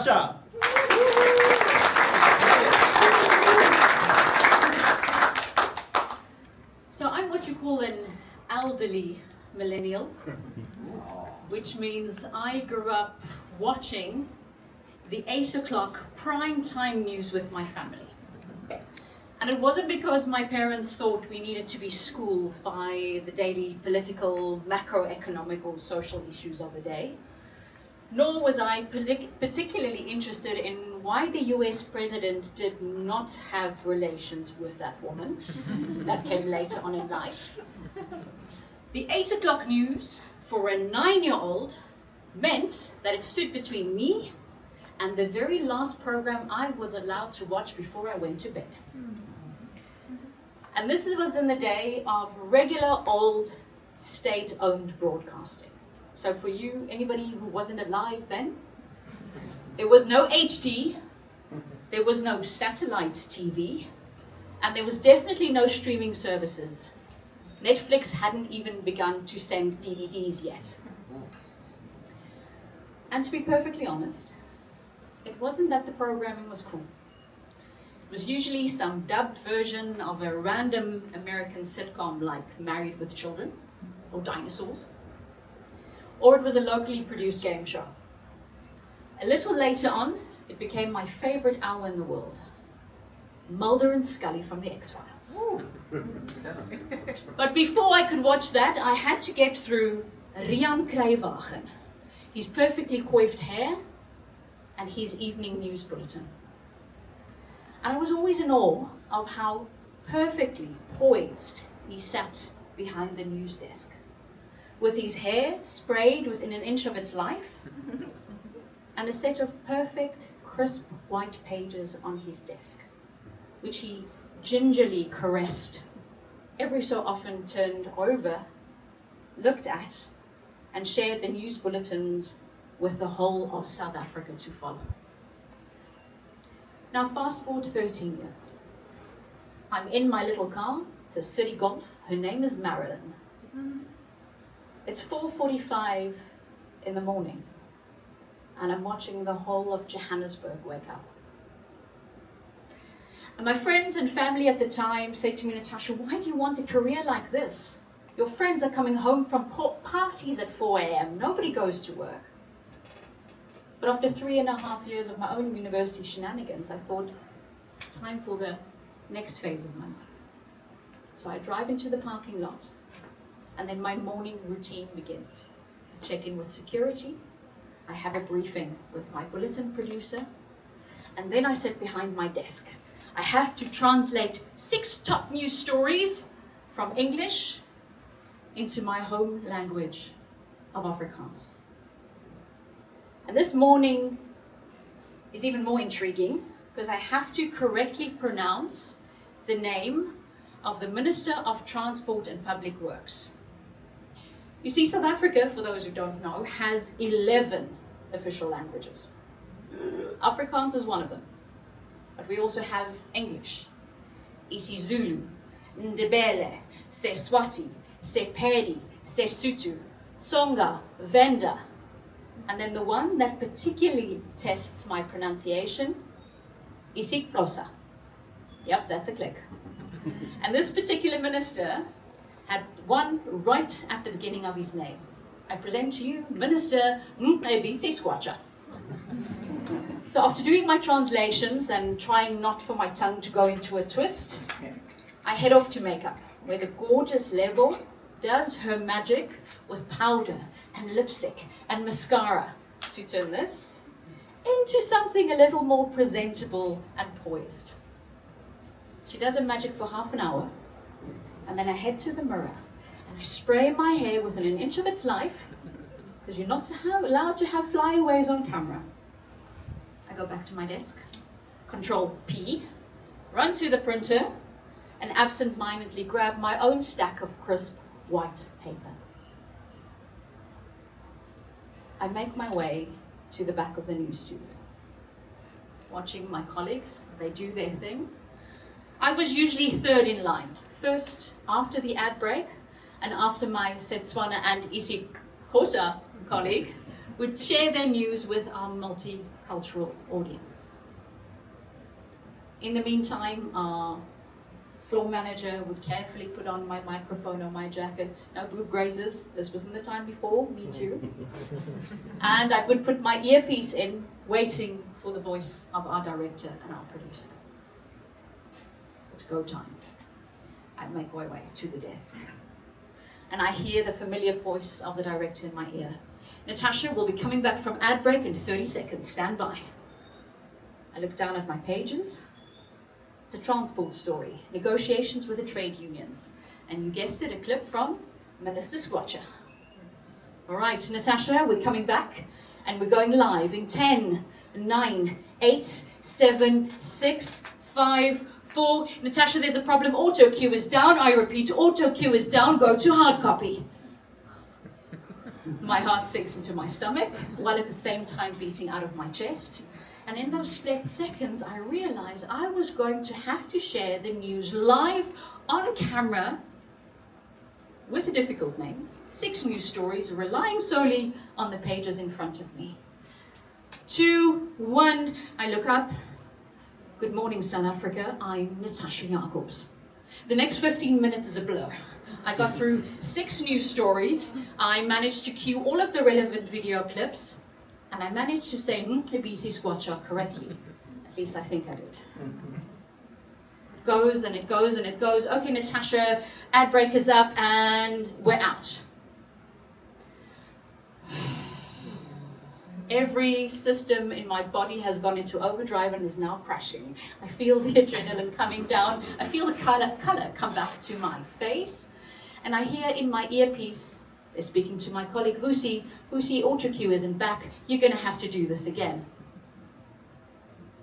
So I'm what you call an elderly millennial, which means I grew up watching the 8 o'clock prime time news with my family. And it wasn't because my parents thought we needed to be schooled by the daily political, macroeconomic or social issues of the day. Nor was I particularly interested in why the US president did not have relations with that woman. That came later on in life. The 8 o'clock news for a 9-year-old meant that it stood between me and the very last program I was allowed to watch before I went to bed. And this was in the day of regular old state-owned broadcasting. So for you, anybody who wasn't alive then, there was no HD, there was no satellite TV, and there was definitely no streaming services. Netflix hadn't even begun to send DVDs yet. And to be perfectly honest, it wasn't that the programming was cool. It was usually some dubbed version of a random American sitcom like Married with Children or Dinosaurs. Or it was a locally produced game show. A little later on, it became my favorite hour in the world. Mulder and Scully from the X-Files. But before I could watch that, I had to get through Rian Kruiwagen, his perfectly coiffed hair, and his evening news bulletin. And I was always in awe of how perfectly poised he sat behind the news desk, with his hair sprayed within an inch of its life, and a set of perfect, crisp white pages on his desk, which he gingerly caressed, every so often turned over, looked at, and shared the news bulletins with the whole of South Africa to follow. Now fast forward 13 years. I'm in my little car, it's a city Golf, her name is Marilyn. It's 4:45 in the morning, and I'm watching the whole of Johannesburg wake up. And my friends and family at the time said to me, Natasha, why do you want a career like this? Your friends are coming home from parties at 4 a.m. Nobody goes to work. But after 3.5 years of my own university shenanigans, I thought it's time for the next phase of my life. So I drive into the parking lot, and then my morning routine begins. I check in with security, I have a briefing with my bulletin producer, and then I sit behind my desk. I have to translate 6 top news stories from English into my home language of Afrikaans. And this morning is even more intriguing because I have to correctly pronounce the name of the Minister of Transport and Public Works. You see, South Africa, for those who don't know, has 11 official languages. Afrikaans is one of them, but we also have English, isiZulu, Ndebele, Seswati, Sepedi, Sesotho, Tsonga, Venda, and then the one that particularly tests my pronunciation, isiXhosa. Yep, that's a click. And this particular minister had one right at the beginning of his name. I present to you Minister Mcebisi Squatcher. So after doing my translations and trying not for my tongue to go into a twist, I head off to makeup, where the gorgeous Lebo does her magic with powder and lipstick and mascara to turn this into something a little more presentable and poised. She does her magic for half an hour, and then I head to the mirror and I spray my hair within an inch of its life, because you're not allowed to have flyaways on camera. I go back to my desk, Control P, run to the printer, and absent-mindedly grab my own stack of crisp white paper. I make my way to the back of the news studio, watching my colleagues as they do their thing. I was usually third in line, first after the ad break, and after my Setswana and isiXhosa colleague would share their news with our multicultural cultural audience. In the meantime, our floor manager would carefully put on my microphone or my jacket. No boob grazers, this wasn't the time before, me too. And I would put my earpiece in, waiting for the voice of our director and our producer. It's go time. I make my way to the desk. And I hear the familiar voice of the director in my ear. Natasha will be coming back from ad break in 30 seconds, stand by. I look down at my pages. It's a transport story, negotiations with the trade unions. And you guessed it, a clip from Minister Squatcher. All right, Natasha, we're coming back and we're going live in 10, 9, 8, 7, 6, 5, 4. Natasha, there's a problem. Auto cue is down. I repeat, auto cue is down. Go to hard copy. My heart sinks into my stomach, while at the same time beating out of my chest. And in those split seconds, I realized I was going to have to share the news live on camera with a difficult name. 6 news stories relying solely on the pages in front of me. 2, 1, I look up. Good morning, South Africa. I'm Natasha Jacobs. The next 15 minutes is a blur. I got through 6 news stories. I managed to cue all of the relevant video clips. And I managed to say BC Squatcher correctly. At least I think I did. It goes and it goes and it goes. Okay, Natasha, ad break is up and we're out. Every system in my body has gone into overdrive and is now crashing. I feel the adrenaline coming down. I feel the color come back to my face. And I hear in my earpiece, they're speaking to my colleague Vusi, auto cue isn't back. You're going to have to do this again.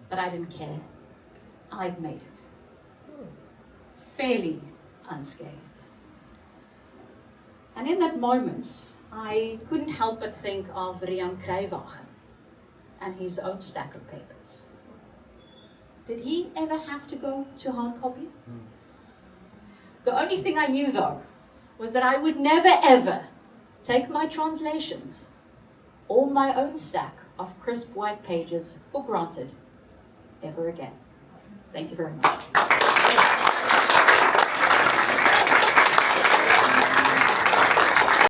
But I didn't care. I'd made it. Fairly unscathed. And in that moment, I couldn't help but think of Rian Kruiwagen and his own stack of papers. Did he ever have to go to hard copy? The only thing I knew though was that I would never ever take my translations or my own stack of crisp white pages for granted ever again. Thank you very much.